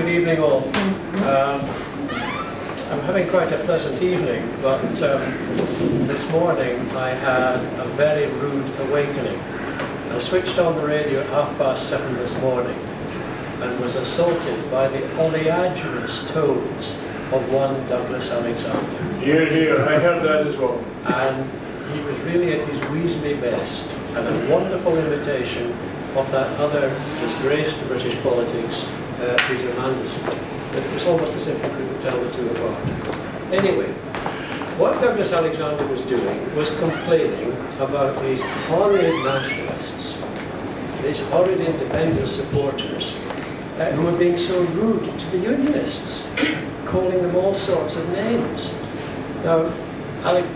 Good evening all. I'm having quite a pleasant evening, but this morning I had a very rude awakening. I switched on the radio at 7:30 this morning and was assaulted by the oleaginous tones of one Douglas Alexander. Hear, hear, I heard that as well. And he was really at his weaselly best, and a wonderful imitation of that other disgrace to British politics, Peter Mandelson. It was almost as if you couldn't tell the two apart. Anyway, what Douglas Alexander was doing was complaining about these horrid nationalists, these horrid independence supporters, who were being so rude to the unionists, calling them all sorts of names. Now,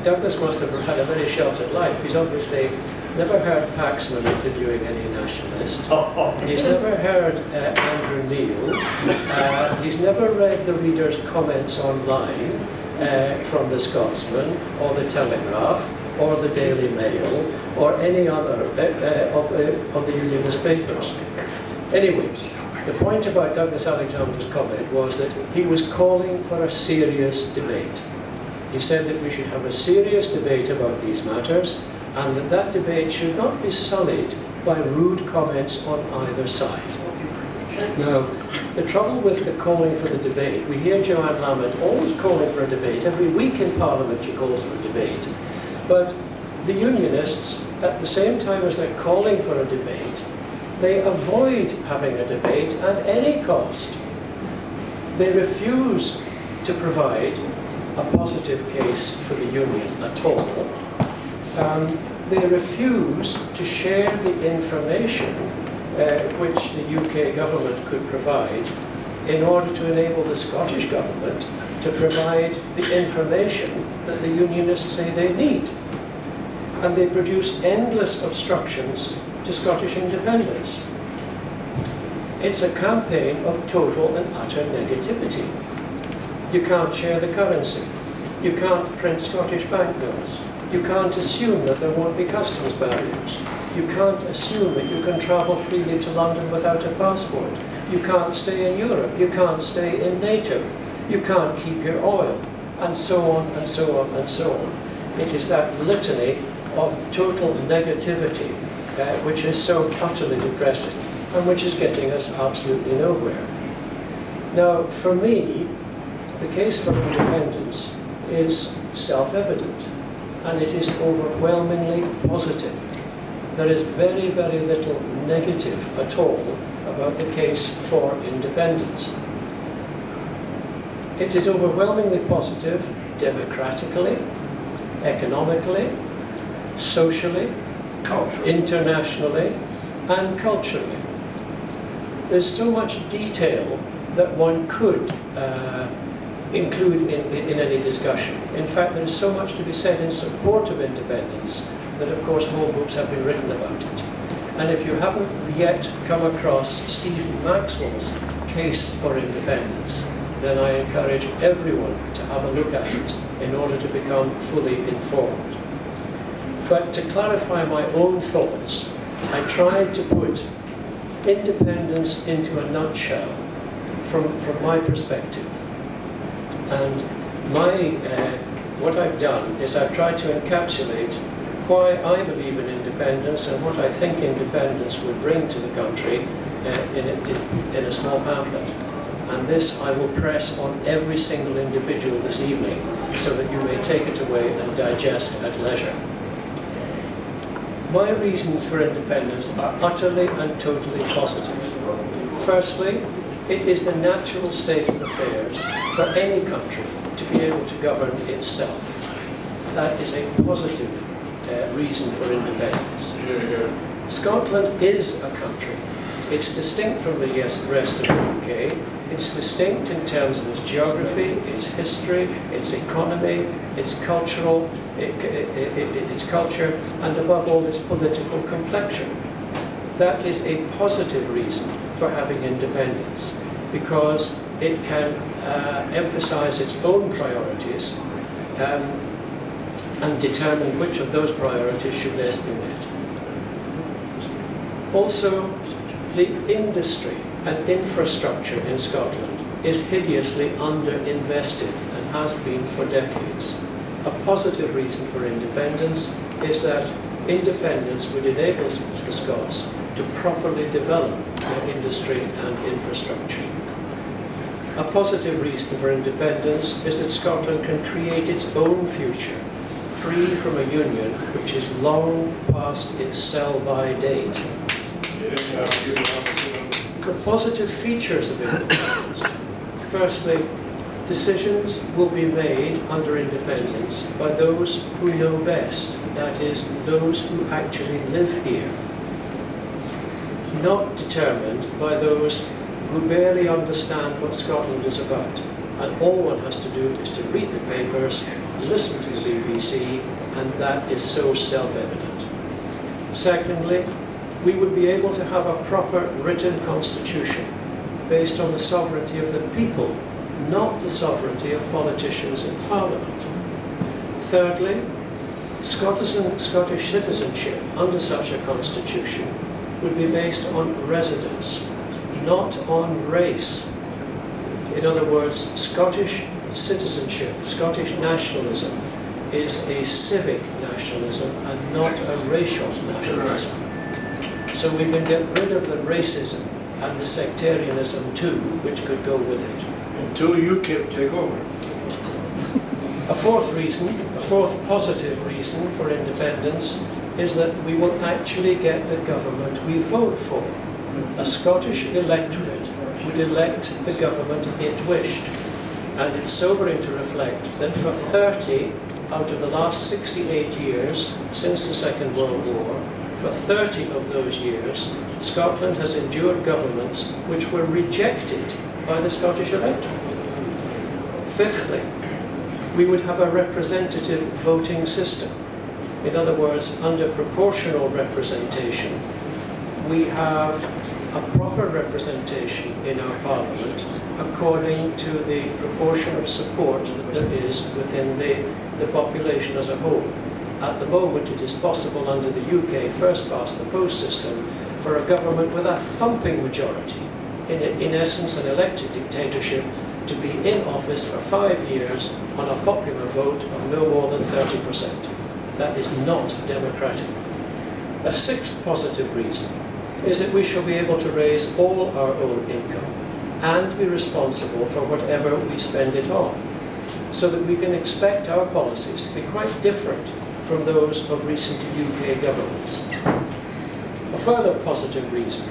Douglas must have had a very sheltered life. He's obviously never heard Paxman interviewing any nationalist. He's never heard Andrew Neil. He's never read the reader's comments online from the Scotsman or the Telegraph or the Daily Mail or any other of the unionist papers. Anyway, the point about Douglas Alexander's comment was that he was calling for a serious debate. He said that we should have a serious debate about these matters, and that that debate should not be sullied by rude comments on either side. Now, the trouble with the calling for the debate, we hear Joanne Lamont always calling for a debate. Every week in Parliament she calls for a debate. But the unionists, at the same time as they're calling for a debate, they avoid having a debate at any cost. They refuse to provide a positive case for the union at all. They refuse to share the information which the UK government could provide in order to enable the Scottish government to provide the information that the unionists say they need. And they produce endless obstructions to Scottish independence. It's a campaign of total and utter negativity. You can't share the currency. You can't print Scottish banknotes. You can't assume that there won't be customs barriers. You can't assume that you can travel freely to London without a passport. You can't stay in Europe. You can't stay in NATO. You can't keep your oil, and so on and so on and so on. It is that litany of total negativity which is so utterly depressing and which is getting us absolutely nowhere. Now, for me, the case for independence is self-evident, and it is overwhelmingly positive. There is very, very little negative at all about the case for independence. It is overwhelmingly positive democratically, economically, socially, internationally, and culturally. There's so much detail that one could include in any discussion. In fact, there is so much to be said in support of independence that, of course, whole books have been written about it. And if you haven't yet come across Stephen Maxwell's case for independence, then I encourage everyone to have a look at it in order to become fully informed. But to clarify my own thoughts, I tried to put independence into a nutshell from my perspective. And what I've done is I've tried to encapsulate why I believe in independence and what I think independence will bring to the country in a small pamphlet. And this I will press on every single individual this evening so that you may take it away and digest at leisure. My reasons for independence are utterly and totally positive. Firstly, it is the natural state of affairs for any country to be able to govern itself. That is a positive reason for independence. Scotland is a country. It's distinct from the rest of the UK. It's distinct in terms of its geography, its history, its economy, its culture, and above all, its political complexion. That is a positive reason for having independence, because it can emphasize its own priorities and determine which of those priorities should best be met. Also, the industry and infrastructure in Scotland is hideously underinvested and has been for decades. A positive reason for independence is that independence would enable the Scots to properly develop their industry and infrastructure. A positive reason for independence is that Scotland can create its own future, free from a union which is long past its sell-by date. The positive features of independence. Firstly, decisions will be made under independence by those who know best, that is, those who actually live here, not determined by those who barely understand what Scotland is about, and all one has to do is to read the papers, listen to the BBC, and that is so self-evident. Secondly, we would be able to have a proper written constitution based on the sovereignty of the people, not the sovereignty of politicians in Parliament. Thirdly, Scottish citizenship under such a constitution would be based on residence, not on race. In other words, Scottish citizenship, Scottish nationalism, is a civic nationalism and not a racial nationalism. So we can get rid of the racism and the sectarianism too, which could go with it. Until UKIP take over. A fourth positive reason for independence is that we will actually get the government we vote for. A Scottish electorate would elect the government it wished. And it's sobering to reflect that for 30 out of the last 68 years since the Second World War, for 30 of those years, Scotland has endured governments which were rejected by the Scottish electorate. Fifthly, we would have a representative voting system. In other words, under proportional representation, we have a proper representation in our Parliament according to the proportion of support that there is within the population as a whole. At the moment, it is possible under the UK first-past-the-post system for a government with a thumping majority, in essence an elected dictatorship, to be in office for 5 years on a popular vote of no more than 30%. That is not democratic. A sixth positive reason is that we shall be able to raise all our own income and be responsible for whatever we spend it on, so that we can expect our policies to be quite different from those of recent UK governments. A further positive reason,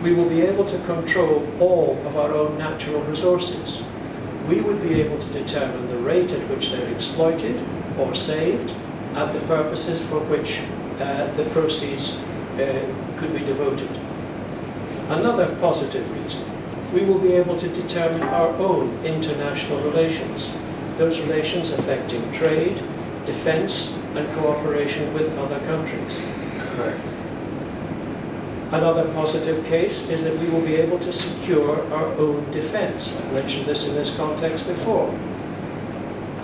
we will be able to control all of our own natural resources. We would be able to determine the rate at which they're exploited or saved and the purposes for which the proceeds could be devoted. Another positive reason, we will be able to determine our own international relations, those relations affecting trade, defence and cooperation with other countries. Another positive case is that we will be able to secure our own defence. I've mentioned this in this context before.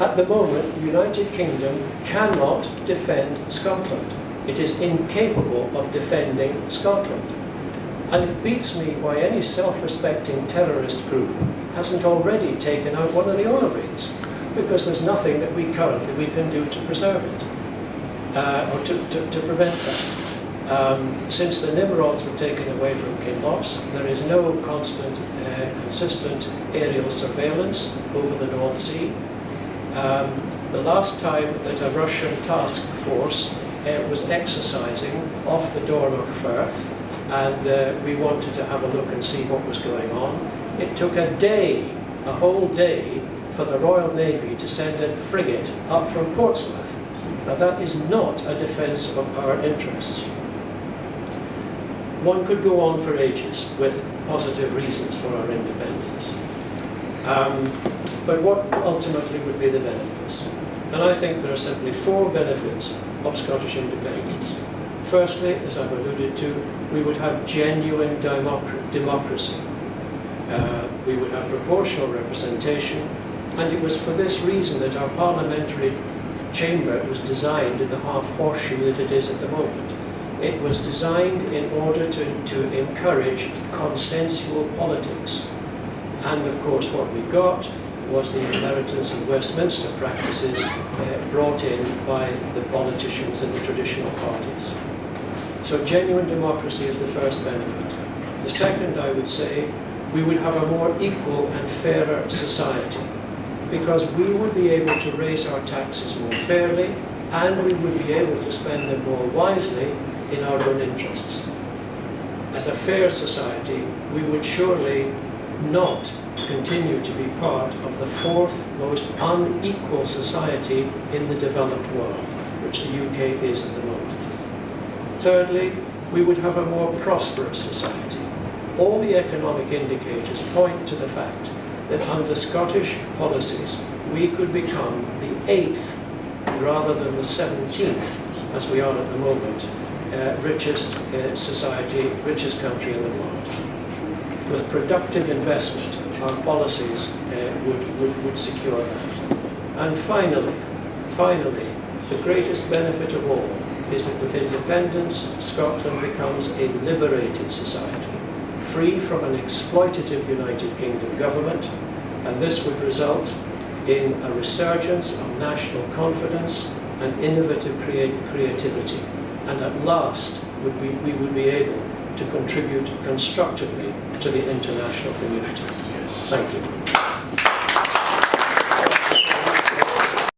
At the moment, the United Kingdom cannot defend Scotland. It is incapable of defending Scotland. And it beats me why any self-respecting terrorist group hasn't already taken out one of the oil rigs, because there's nothing that we currently can do to preserve it, or to prevent that. Since the Nimrods were taken away from Kinloss, there is no constant, consistent aerial surveillance over the North Sea. The last time that a Russian task force was exercising off the Dornoch Firth, and we wanted to have a look and see what was going on, it took a day, a whole day, for the Royal Navy to send a frigate up from Portsmouth. Now that is not a defence of our interests. One could go on for ages with positive reasons for our independence. But what ultimately would be the benefits? And I think there are simply 4 benefits of Scottish independence. Firstly, as I've alluded to, we would have genuine democracy. We would have proportional representation, and it was for this reason that our parliamentary chamber was designed in the half horseshoe that it is at the moment. It was designed in order to encourage consensual politics. And of course what we got was the inheritance of Westminster practices brought in by the politicians in the traditional parties. So genuine democracy is the first benefit. The second, I would say, we would have a more equal and fairer society, because we would be able to raise our taxes more fairly, and we would be able to spend them more wisely in our own interests. As a fair society, we would surely not continue to be part of the fourth most unequal society in the developed world, which the UK is at the moment. Thirdly, we would have a more prosperous society. All the economic indicators point to the fact that under Scottish policies, we could become the 8th rather than the 17th, as we are at the moment, richest society, richest country in the world. With productive investment, our policies would secure that. And finally, the greatest benefit of all is that with independence, Scotland becomes a liberated society, free from an exploitative United Kingdom government, and this would result in a resurgence of national confidence and innovative creativity. And at last, we would be able to contribute constructively to the international community. Thank you.